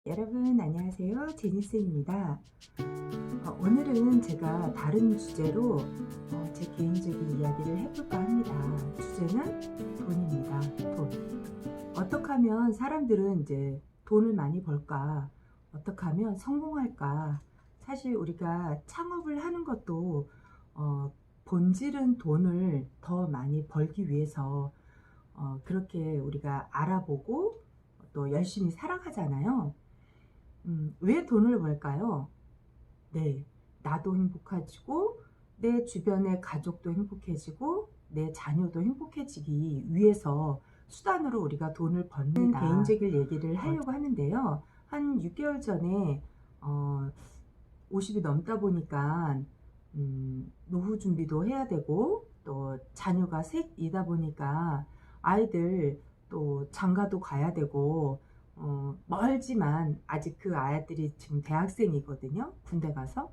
여러분 안녕하세요. 제니쌤입니다. 오늘은 제가 다른 주제로 제 개인적인 이야기를 해볼까 합니다. 주제는 돈입니다. 돈. 어떻게 하면 사람들은 이제 돈을 많이 벌까? 어떻게 하면 성공할까? 사실 우리가 창업을 하는 것도 본질은 돈을 더 많이 벌기 위해서 그렇게 우리가 알아보고 또 열심히 살아가잖아요. 왜 돈을 벌까요? 네, 나도 행복해지고 내 주변의 가족도 행복해지고 내 자녀도 행복해지기 위해서 수단으로 우리가 돈을 법니다. 개인적인 얘기를 하려고 하는데요. 한 6개월 전에 50이 넘다 보니까 노후 준비도 해야 되고 또 자녀가 셋이다 보니까 아이들 또 장가도 가야 되고 멀지만 아직 그 아이들이 지금 대학생이거든요. 군대 가서.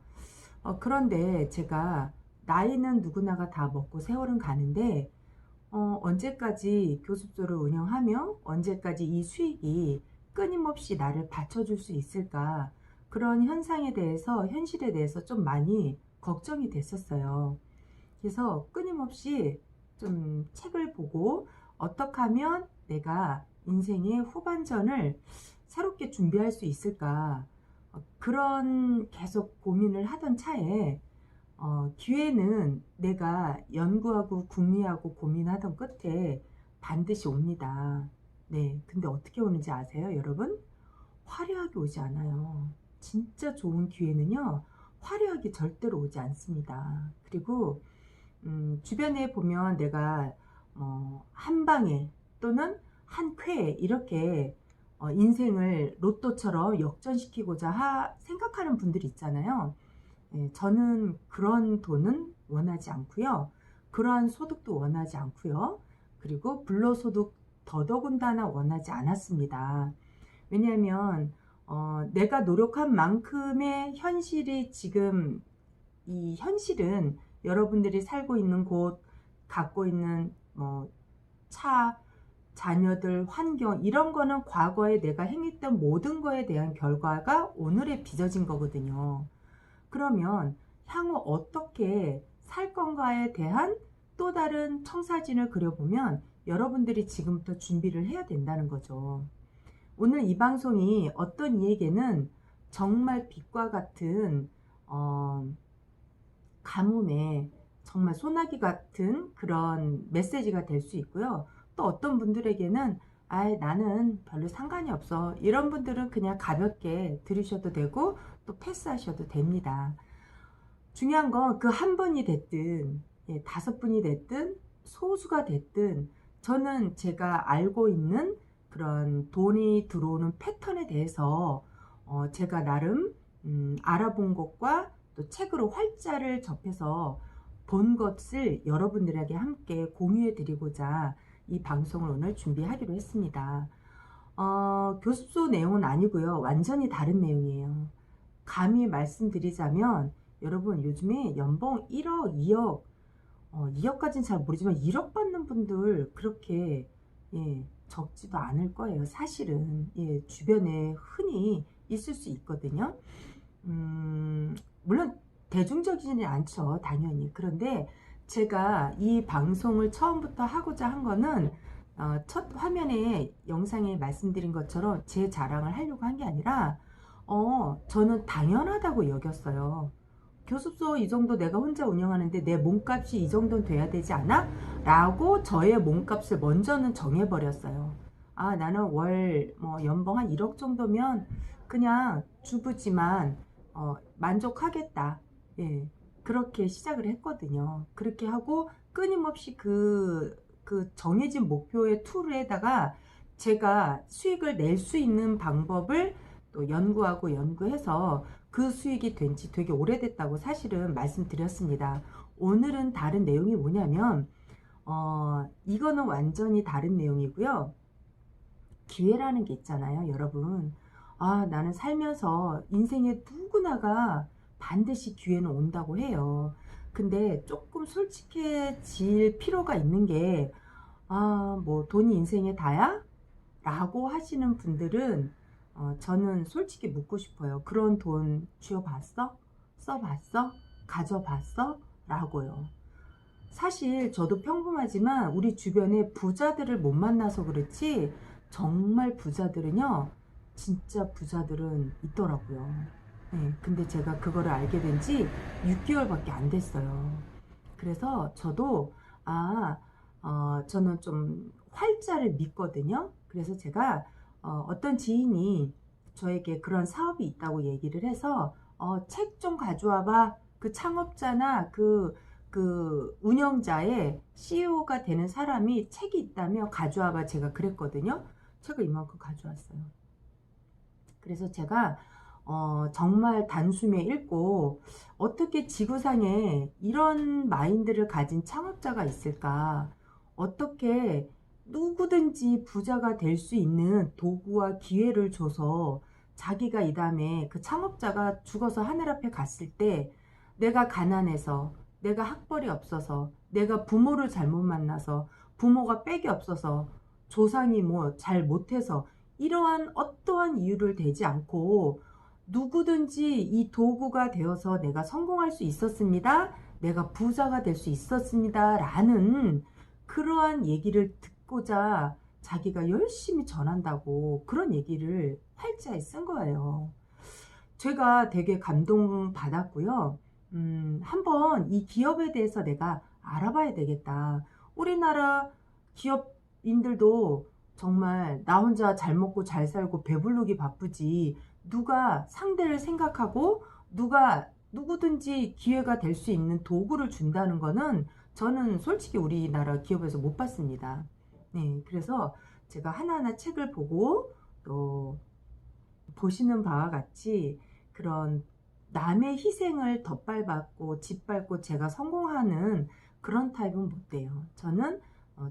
그런데 제가 나이는 누구나가 다 먹고 세월은 가는데 언제까지 교습소를 운영하며 언제까지 이 수익이 끊임없이 나를 받쳐줄 수 있을까, 그런 현상에 대해서 현실에 대해서 좀 많이 걱정이 됐었어요. 그래서 끊임없이 좀 책을 보고 어떻게 하면 내가 인생의 후반전을 새롭게 준비할 수 있을까, 그런 계속 고민을 하던 차에 기회는 내가 연구하고 궁리하고 고민하던 끝에 반드시 옵니다. 네, 근데 어떻게 오는지 아세요, 여러분? 화려하게 오지 않아요. 진짜 좋은 기회는요, 화려하게 절대로 오지 않습니다. 그리고 주변에 보면 내가 한 방에 또는 한 쾌에 이렇게 인생을 로또처럼 역전시키고자 생각하는 분들이 있잖아요. 저는 그런 돈은 원하지 않고요. 그러한 소득도 원하지 않고요. 그리고 불로소득 더더군다나 원하지 않았습니다. 왜냐하면 내가 노력한 만큼의 현실이 지금, 이 현실은 여러분들이 살고 있는 곳, 갖고 있는 차, 자녀들, 환경, 이런 거는 과거에 내가 행했던 모든 거에 대한 결과가 오늘에 빚어진 거거든요. 그러면 향후 어떻게 살 건가에 대한 또 다른 청사진을 그려보면 여러분들이 지금부터 준비를 해야 된다는 거죠. 오늘 이 방송이 어떤 이에게는 정말 빛과 같은 가뭄에 정말 소나기 같은 그런 메시지가 될 수 있고요. 또 어떤 분들에게는 나는 별로 상관이 없어, 이런 분들은 그냥 가볍게 들으셔도 되고 또 패스하셔도 됩니다. 중요한 건 그 한 분이 됐든 5분이 됐든 소수가 됐든 저는 제가 알고 있는 그런 돈이 들어오는 패턴에 대해서 제가 나름 알아본 것과 또 책으로 활자를 접해서 본 것을 여러분들에게 함께 공유해 드리고자 이 방송을 오늘 준비하기로 했습니다. 교습소 내용은 아니고요. 완전히 다른 내용이에요. 감히 말씀드리자면 여러분, 요즘에 연봉 1억, 2억, 2억까지는 잘 모르지만 1억 받는 분들 그렇게 적지도 않을 거예요. 사실은 주변에 흔히 있을 수 있거든요. 물론 대중적이지는 않죠, 당연히. 그런데 제가 이 방송을 처음부터 하고자 한 거는 첫 화면에 영상에 말씀드린 것처럼 제 자랑을 하려고 한 게 아니라 저는 당연하다고 여겼어요. 교습소 이 정도 내가 혼자 운영하는데 내 몸값이 이 정도는 돼야 되지 않아? 라고 저의 몸값을 먼저는 정해버렸어요. 나는 월 연봉 한 1억 정도면 그냥 주부지만 만족하겠다. 그렇게 시작을 했거든요. 그렇게 하고 끊임없이 그 정해진 목표의 툴에다가 제가 수익을 낼 수 있는 방법을 또 연구하고 연구해서 그 수익이 된 지 되게 오래됐다고 사실은 말씀드렸습니다. 오늘은 다른 내용이 뭐냐면 이거는 완전히 다른 내용이고요. 기회라는 게 있잖아요, 여러분. 나는 살면서 인생에 누구나가 반드시 기회는 온다고 해요. 근데 조금 솔직해질 필요가 있는 게, 뭐 돈이 인생의 다야? 라고 하시는 분들은 저는 솔직히 묻고 싶어요. 그런 돈 쥐어봤어? 써봤어? 가져봤어? 라고요. 사실 저도 평범하지만 우리 주변에 부자들을 못 만나서 그렇지 정말 부자들은요, 진짜 부자들은 있더라고요. 네, 근데 제가 그거를 알게 된 지 6개월밖에 안 됐어요. 그래서 저도 저는 좀 활자를 믿거든요. 그래서 제가 어떤 지인이 저에게 그런 사업이 있다고 얘기를 해서 책 좀 가져와 봐. 그 창업자나 그 운영자의 CEO가 되는 사람이 책이 있다며 가져와 봐. 제가 그랬거든요. 책을 이만큼 가져왔어요. 그래서 제가 정말 단숨에 읽고 어떻게 지구상에 이런 마인드를 가진 창업자가 있을까? 어떻게 누구든지 부자가 될 수 있는 도구와 기회를 줘서 자기가 이 다음에 그 창업자가 죽어서 하늘 앞에 갔을 때 내가 가난해서 내가 학벌이 없어서 내가 부모를 잘못 만나서 부모가 빽이 없어서 조상이 뭐 잘 못해서 이러한 어떠한 이유를 대지 않고 누구든지 이 도구가 되어서 내가 성공할 수 있었습니다. 내가 부자가 될 수 있었습니다. 라는 그러한 얘기를 듣고자 자기가 열심히 전한다고 그런 얘기를 활자에 쓴 거예요. 제가 되게 감동받았고요. 한번 이 기업에 대해서 내가 알아봐야 되겠다. 우리나라 기업인들도 정말 나 혼자 잘 먹고 잘 살고 배부르기 바쁘지 누가 상대를 생각하고 누가 누구든지 기회가 될 수 있는 도구를 준다는 거는 저는 솔직히 우리나라 기업에서 못 봤습니다. 네, 그래서 제가 하나하나 책을 보고 또 보시는 바와 같이 그런 남의 희생을 덧밟았고 짓밟고 제가 성공하는 그런 타입은 못 돼요. 저는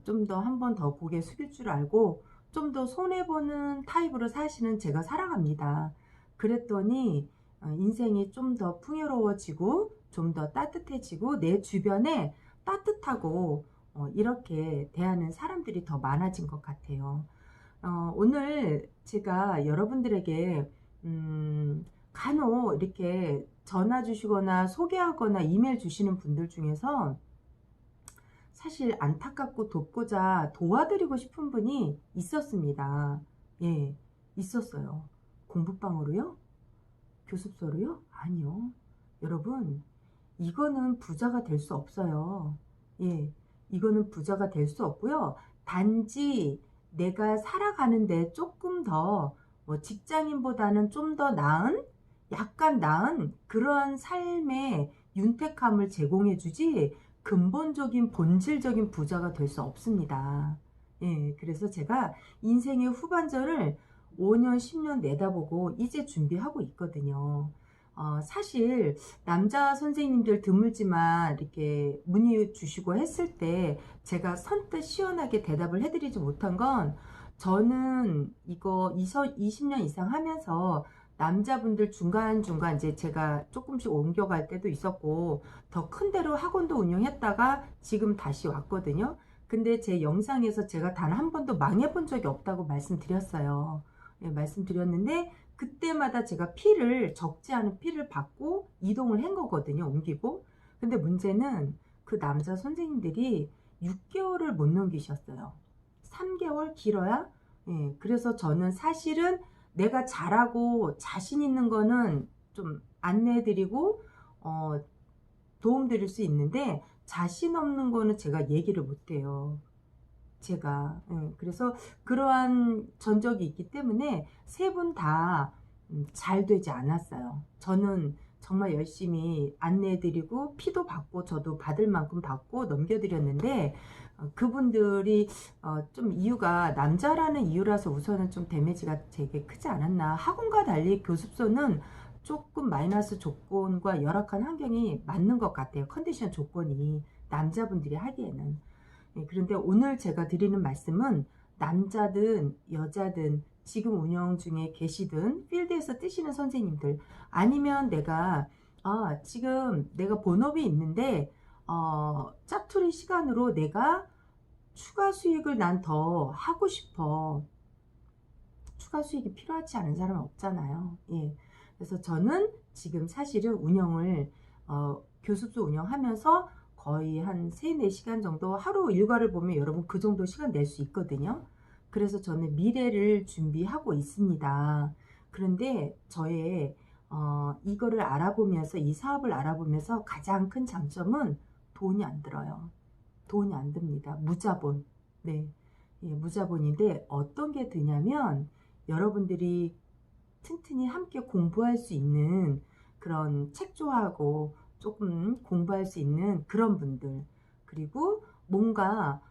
좀 더 한 번 더 고개 숙일 줄 알고 좀 더 손해보는 타입으로 사실은 제가 살아갑니다. 그랬더니 인생이 좀 더 풍요로워지고 좀 더 따뜻해지고 내 주변에 따뜻하고 이렇게 대하는 사람들이 더 많아진 것 같아요. 오늘 제가 여러분들에게 간혹 이렇게 전화 주시거나 소개하거나 이메일 주시는 분들 중에서 사실 안타깝고 돕고자 도와드리고 싶은 분이 있었습니다. 예, 있었어요. 공부방으로요? 교습소로요? 아니요. 여러분, 이거는 부자가 될 수 없어요. 예, 이거는 부자가 될 수 없고요. 단지 내가 살아가는데 조금 더 직장인보다는 좀 더 나은, 약간 나은 그런 삶의 윤택함을 제공해 주지 근본적인 본질적인 부자가 될 수 없습니다. 예, 그래서 제가 인생의 후반전을 5년, 10년 내다보고 이제 준비하고 있거든요. 사실 남자 선생님들 드물지만 이렇게 문의 주시고 했을 때 제가 선뜻 시원하게 대답을 해드리지 못한 건 저는 이거 20년 이상 하면서 남자분들 중간중간 이제 제가 조금씩 옮겨갈 때도 있었고 더 큰 데로 학원도 운영했다가 지금 다시 왔거든요. 근데 제 영상에서 제가 단 한 번도 망해본 적이 없다고 말씀드렸어요. 네, 말씀드렸는데 그때마다 제가 피를 적지 않은 피를 받고 이동을 한 거거든요. 옮기고. 근데 문제는 그 남자 선생님들이 6개월을 못 넘기셨어요. 3개월 길어야. 예, 그래서 저는 사실은 내가 잘하고 자신 있는 거는 좀 안내해드리고 도움드릴 수 있는데 자신 없는 거는 제가 얘기를 못해요. 제가. 그래서 그러한 전적이 있기 때문에 세 분 다 잘 되지 않았어요. 저는 정말 열심히 안내해드리고 피도 받고 저도 받을 만큼 받고 넘겨드렸는데 그분들이 좀 이유가 남자라는 이유라서 우선은 좀 데미지가 되게 크지 않았나. 학원과 달리 교습소는 조금 마이너스 조건과 열악한 환경이 맞는 것 같아요. 컨디션 조건이 남자분들이 하기에는. 그런데 오늘 제가 드리는 말씀은 남자든 여자든 지금 운영 중에 계시든 필드에서 뜨시는 선생님들 아니면 내가 지금 내가 본업이 있는데 짜투리 시간으로 내가 추가 수익을 난 더 하고 싶어. 추가 수익이 필요하지 않은 사람은 없잖아요. 예. 그래서 저는 지금 사실은 운영을 교습소 운영하면서 거의 한 3, 4시간 정도 하루 일과를 보면 여러분 그 정도 시간 낼 수 있거든요. 그래서 저는 미래를 준비하고 있습니다. 그런데 저의 이거를 알아보면서 이 사업을 알아보면서 가장 큰 장점은 돈이 안 들어요. 돈이 안 듭니다. 무자본. 네. 예, 무자본인데 어떤 게 드냐면 여러분들이 튼튼히 함께 공부할 수 있는 그런 책 좋아하고 조금 공부할 수 있는 그런 분들, 그리고 뭔가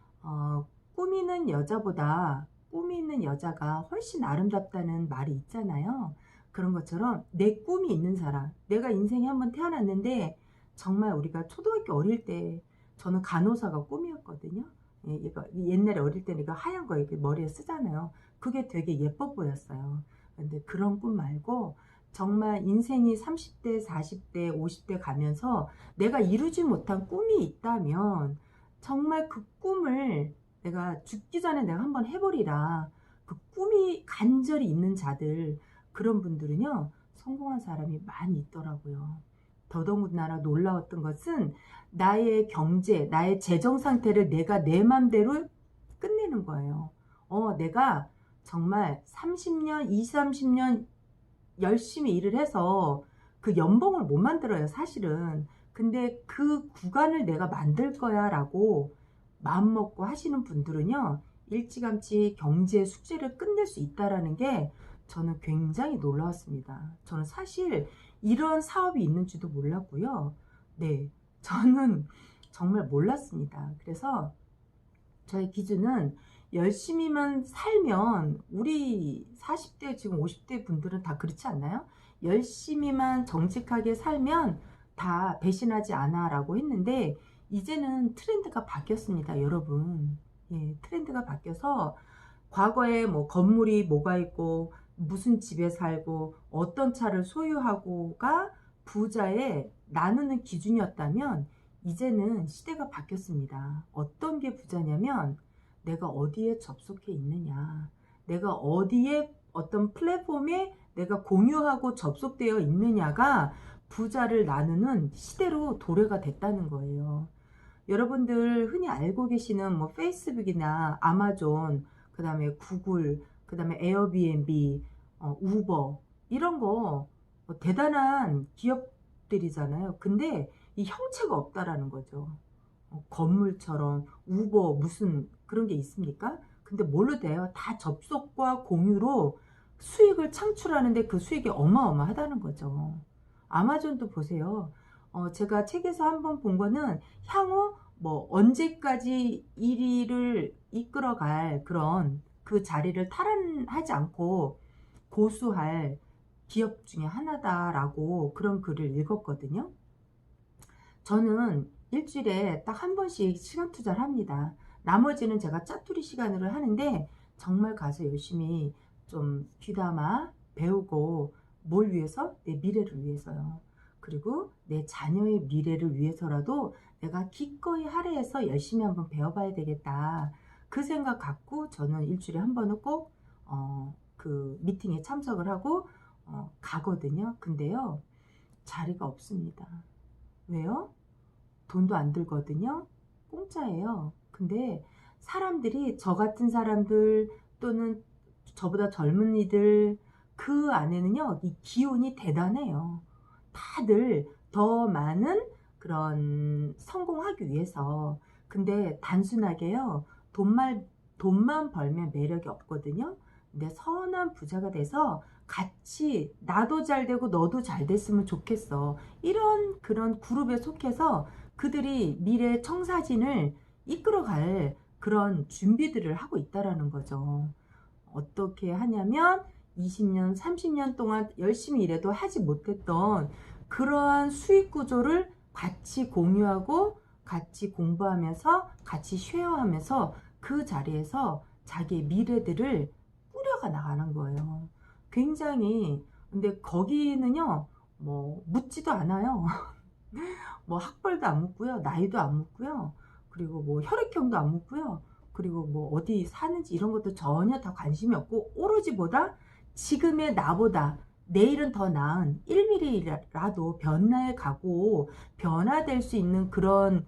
꾸미는 여자보다 꿈이 있는 여자가 훨씬 아름답다는 말이 있잖아요. 그런 것처럼 내 꿈이 있는 사람, 내가 인생에 한번 태어났는데 정말 우리가 초등학교 어릴 때 저는 간호사가 꿈이었거든요. 예, 이거 옛날에 어릴 때 내가 하얀 거 이렇게 머리에 쓰잖아요. 그게 되게 예뻐 보였어요. 근데 그런 꿈 말고 정말 인생이 30대, 40대, 50대 가면서 내가 이루지 못한 꿈이 있다면 정말 그 꿈을 내가 죽기 전에 내가 한번 해버리라. 그 꿈이 간절히 있는 자들, 그런 분들은요, 성공한 사람이 많이 있더라고요. 더더군다나 놀라웠던 것은 나의 경제, 나의 재정 상태를 내가 내 맘대로 끝내는 거예요. 내가 정말 30년, 20, 30년 열심히 일을 해서 그 연봉을 못 만들어요, 사실은. 근데 그 구간을 내가 만들 거야 라고 마음먹고 하시는 분들은요, 일찌감치 경제 숙제를 끝낼 수 있다라는 게 저는 굉장히 놀라웠습니다. 저는 사실 이런 사업이 있는지도 몰랐고요. 네, 저는 정말 몰랐습니다. 그래서 저의 기준은 열심히만 살면, 우리 40대 지금 50대 분들은 다 그렇지 않나요? 열심히만 정직하게 살면 다 배신하지 않아 라고 했는데 이제는 트렌드가 바뀌었습니다, 여러분. 예, 트렌드가 바뀌어서 과거에 뭐 건물이 뭐가 있고 무슨 집에 살고 어떤 차를 소유하고가 부자의 나누는 기준이었다면 이제는 시대가 바뀌었습니다. 어떤 게 부자냐면 내가 어디에 접속해 있느냐, 내가 어디에 어떤 플랫폼에 내가 공유하고 접속되어 있느냐가 부자를 나누는 시대로 도래가 됐다는 거예요. 여러분들 흔히 알고 계시는 뭐 페이스북이나 아마존, 그 다음에 구글, 그 다음에 에어비앤비, 우버, 이런 거 대단한 기업들이잖아요. 근데 이 형체가 없다라는 거죠. 건물처럼 우버 무슨 그런 게 있습니까? 근데 뭘로 돼요? 다 접속과 공유로 수익을 창출하는데 그 수익이 어마어마하다는 거죠. 아마존도 보세요. 제가 책에서 한번 본 거는 향후 뭐 언제까지 1위를 이끌어갈 그런 그 자리를 탈환하지 않고 고수할 기업 중에 하나다라고 그런 글을 읽었거든요. 저는 일주일에 딱 한 번씩 시간 투자를 합니다. 나머지는 제가 짜투리 시간으로 하는데 정말 가서 열심히 좀 귀담아 배우고, 뭘 위해서? 내 미래를 위해서요. 그리고 내 자녀의 미래를 위해서라도 내가 기꺼이 할애해서 열심히 한번 배워봐야 되겠다. 그 생각 갖고 저는 일주일에 한 번은 꼭 그 미팅에 참석을 하고 가거든요. 근데요, 자리가 없습니다. 왜요? 돈도 안 들거든요. 공짜예요. 근데 사람들이, 저 같은 사람들 또는 저보다 젊은이들, 그 안에는요, 이 기운이 대단해요. 다들 더 많은 그런 성공하기 위해서. 근데 단순하게요, 돈만 벌면 매력이 없거든요. 근데 선한 부자가 돼서 같이 나도 잘 되고 너도 잘 됐으면 좋겠어, 이런 그런 그룹에 속해서 그들이 미래 청사진을 이끌어갈 그런 준비들을 하고 있다라는 거죠. 어떻게 하냐면 20년, 30년 동안 열심히 일해도 하지 못했던 그러한 수익 구조를 같이 공유하고 같이 공부하면서 같이 쉐어하면서 그 자리에서 자기의 미래들을 꾸려가 나가는 거예요. 굉장히, 근데 거기는요, 뭐 묻지도 않아요. 뭐 학벌도 안 묻고요, 나이도 안 묻고요, 그리고 뭐 혈액형도 안 묻고요, 그리고 뭐 어디 사는지 이런 것도 전혀 다 관심이 없고, 오로지 뭐다? 지금의 나보다 내일은 더 나은 1mm라도 변화해 가고 변화될 수 있는 그런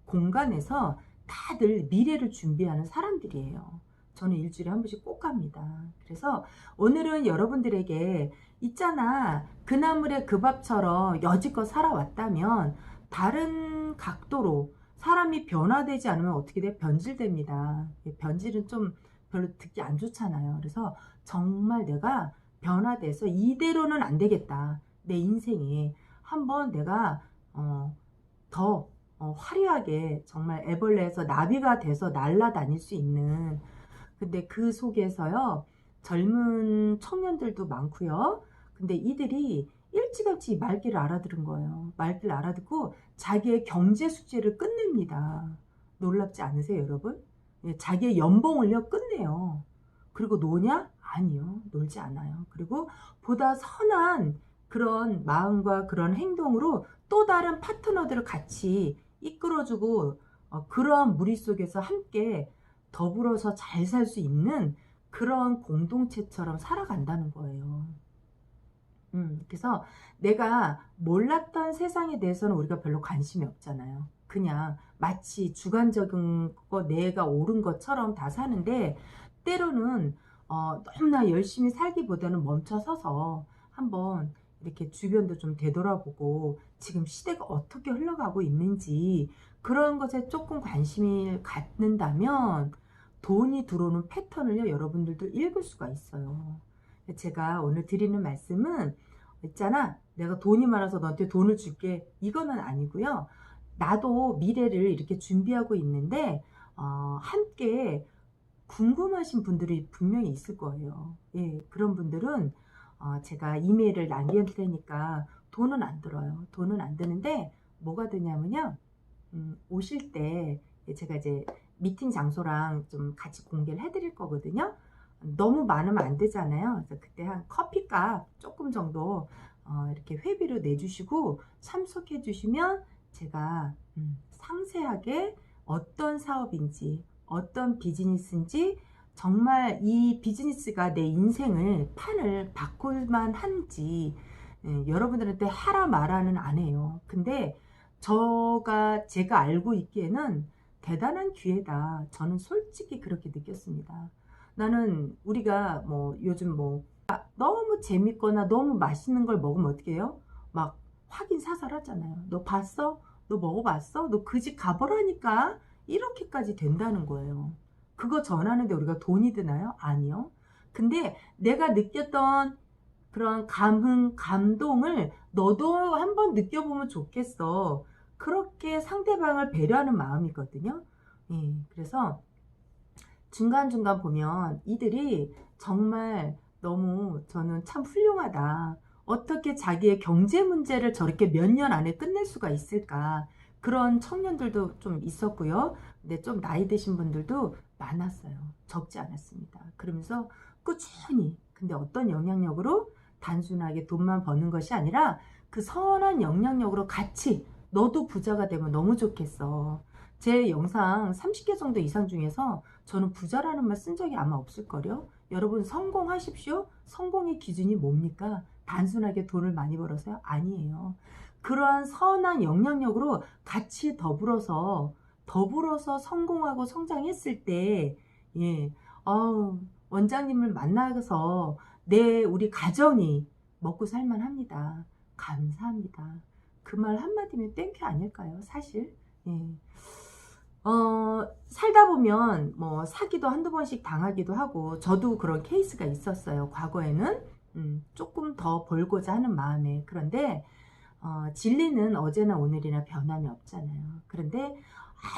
공간에서 다들 미래를 준비하는 사람들이에요. 저는 일주일에 한 번씩 꼭 갑니다. 그래서 오늘은 여러분들에게 있잖아, 그 나물의 그 밥처럼 여지껏 살아왔다면 다른 각도로 사람이 변화되지 않으면 어떻게 돼? 변질됩니다. 변질은 좀 별로 듣기 안 좋잖아요. 그래서 정말 내가 변화돼서 이대로는 안 되겠다. 내 인생에 한번 내가 더 화려하게 정말 애벌레에서 나비가 돼서 날아다닐 수 있는, 근데 그 속에서요 젊은 청년들도 많고요. 근데 이들이 일찌감치 말귀를 알아들은 거예요. 말귀를 알아듣고 자기의 경제 숙제를 끝냅니다. 놀랍지 않으세요, 여러분? 예, 자기의 연봉을요 끝내요. 그리고 노냐? 아니요, 놀지 않아요. 그리고 보다 선한 그런 마음과 그런 행동으로 또 다른 파트너들을 같이 이끌어주고 그런 무리 속에서 함께 더불어서 잘 살 수 있는 그런 공동체처럼 살아간다는 거예요. 그래서 내가 몰랐던 세상에 대해서는 우리가 별로 관심이 없잖아요. 그냥 마치 주관적인 거 내가 옳은 것처럼 다 사는데, 때로는 너무나 열심히 살기보다는 멈춰서서 한번 이렇게 주변도 좀 되돌아보고 지금 시대가 어떻게 흘러가고 있는지 그런 것에 조금 관심을 갖는다면 돈이 들어오는 패턴을요 여러분들도 읽을 수가 있어요. 제가 오늘 드리는 말씀은, 있잖아, 내가 돈이 많아서 너한테 돈을 줄게, 이거는 아니고요. 나도 미래를 이렇게 준비하고 있는데 함께 궁금하신 분들이 분명히 있을 거예요. 예, 그런 분들은 제가 이메일을 남길 테니까 돈은 안 들어요. 돈은 안 드는데 뭐가 되냐면요. 오실 때 제가 이제 미팅 장소랑 좀 같이 공개를 해드릴 거거든요. 너무 많으면 안 되잖아요. 그래서 그때 한 커피값 조금 정도 이렇게 회비로 내주시고 참석해 주시면 제가 상세하게 어떤 사업인지 어떤 비즈니스인지, 정말 이 비즈니스가 내 인생을 판을 바꿀 만한지 여러분들한테 하라 마라는 안 해요. 근데 제가 알고 있기에는 대단한 기회다. 저는 솔직히 그렇게 느꼈습니다. 나는 우리가 뭐 요즘 뭐 너무 재밌거나 너무 맛있는 걸 먹으면 어떻게 해요? 막 확인 사살하잖아요. 너 봤어? 너 먹어봤어? 너 그 집 가보라니까? 이렇게까지 된다는 거예요. 그거 전하는데 우리가 돈이 드나요? 아니요. 근데 내가 느꼈던 그런 감동을 너도 한번 느껴보면 좋겠어. 그렇게 상대방을 배려하는 마음이거든요. 예, 그래서 중간중간 보면 이들이 정말 너무 저는 참 훌륭하다. 어떻게 자기의 경제 문제를 저렇게 몇 년 안에 끝낼 수가 있을까. 그런 청년들도 좀 있었고요. 근데 좀 나이 드신 분들도 많았어요. 적지 않았습니다. 그러면서 꾸준히, 근데 어떤 영향력으로, 단순하게 돈만 버는 것이 아니라 그 선한 영향력으로 같이 너도 부자가 되면 너무 좋겠어. 제 영상 30개 정도 이상 중에서 저는 부자라는 말 쓴 적이 아마 없을걸요. 여러분 성공하십시오. 성공의 기준이 뭡니까? 단순하게 돈을 많이 벌어서요? 아니에요. 그러한 선한 영향력으로 같이 더불어서 성공하고 성장했을 때, 예, 원장님을 만나서 우리 가정이 먹고 살만합니다. 감사합니다. 그 말 한마디면 땡큐 아닐까요? 사실. 예. 살다 보면 뭐 사기도 한두 번씩 당하기도 하고, 저도 그런 케이스가 있었어요. 과거에는 조금 더 벌고자 하는 마음에. 그런데 진리는 어제나 오늘이나 변함이 없잖아요. 그런데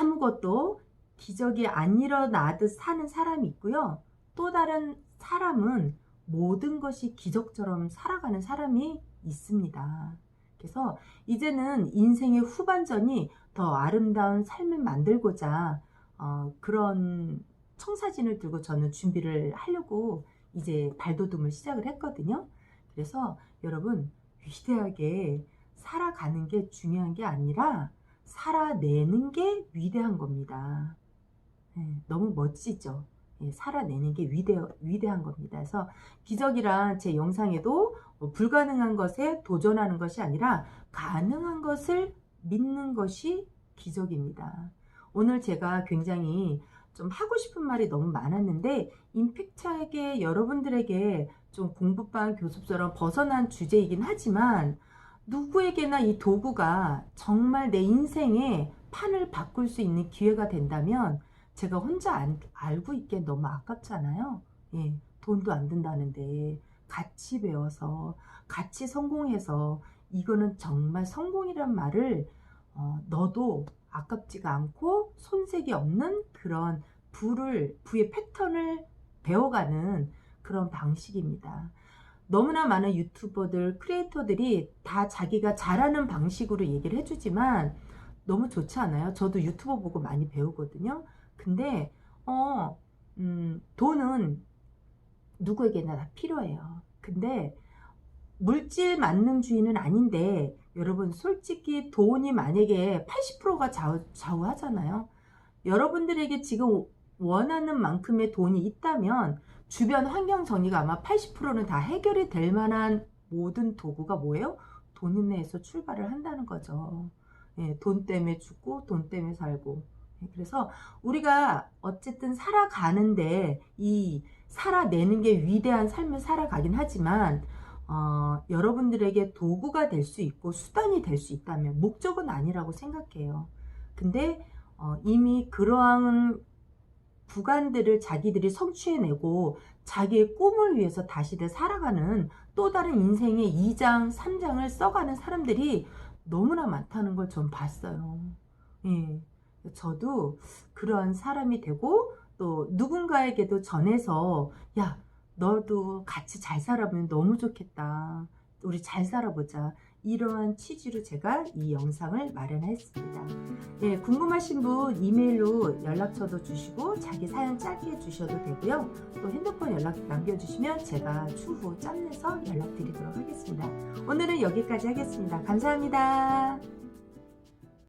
아무것도 기적이 안 일어나듯 사는 사람이 있고요. 또 다른 사람은 모든 것이 기적처럼 살아가는 사람이 있습니다. 그래서 이제는 인생의 후반전이 더 아름다운 삶을 만들고자 그런 청사진을 들고 저는 준비를 하려고 이제 발돋움을 시작을 했거든요. 그래서 여러분, 위대하게 살아가는 게 중요한 게 아니라 살아내는 게 위대한 겁니다. 네, 너무 멋지죠? 살아내는 게 위대한 겁니다. 그래서 기적이란 제 영상에도 불가능한 것에 도전하는 것이 아니라 가능한 것을 믿는 것이 기적입니다. 오늘 제가 굉장히 좀 하고 싶은 말이 너무 많았는데 임팩트하게 여러분들에게 좀 공부방 교습서랑 벗어난 주제이긴 하지만 누구에게나 이 도구가 정말 내 인생의 판을 바꿀 수 있는 기회가 된다면 제가 혼자 알고 있기엔 너무 아깝잖아요. 돈도 안 든다는데 같이 배워서 같이 성공해서 이거는 정말 성공이란 말을 너도 아깝지가 않고 손색이 없는 그런 부의 패턴을 배워가는 그런 방식입니다. 너무나 많은 유튜버들, 크리에이터들이 다 자기가 잘하는 방식으로 얘기를 해주지만 너무 좋지 않아요? 저도 유튜버 보고 많이 배우거든요. 근데 돈은 누구에게나 다 필요해요. 근데 물질 만능주의는 아닌데 여러분 솔직히 돈이 만약에 80%가 좌우하잖아요. 여러분들에게 지금 원하는 만큼의 돈이 있다면 주변 환경 정리가 아마 80%는 다 해결이 될 만한 모든 도구가 뭐예요? 돈 인내에서 출발을 한다는 거죠. 돈 때문에 죽고 돈 때문에 살고. 그래서 우리가 어쨌든 살아가는데 이 살아내는 게 위대한 삶을 살아가긴 하지만 여러분들에게 도구가 될 수 있고 수단이 될 수 있다면 목적은 아니라고 생각해요. 근데 이미 그러한 구간들을 자기들이 성취해내고 자기의 꿈을 위해서 다시들 살아가는 또 다른 인생의 2장, 3장을 써가는 사람들이 너무나 많다는 걸 전 봤어요. 저도 그런 사람이 되고 또 누군가에게도 전해서 야, 너도 같이 잘 살아보면 너무 좋겠다. 우리 잘 살아보자. 이러한 취지로 제가 이 영상을 마련했습니다. 궁금하신 분 이메일로 연락처도 주시고 자기 사연 짧게 주셔도 되고요. 또 핸드폰 연락 남겨주시면 제가 추후 짬내서 연락드리도록 하겠습니다. 오늘은 여기까지 하겠습니다. 감사합니다.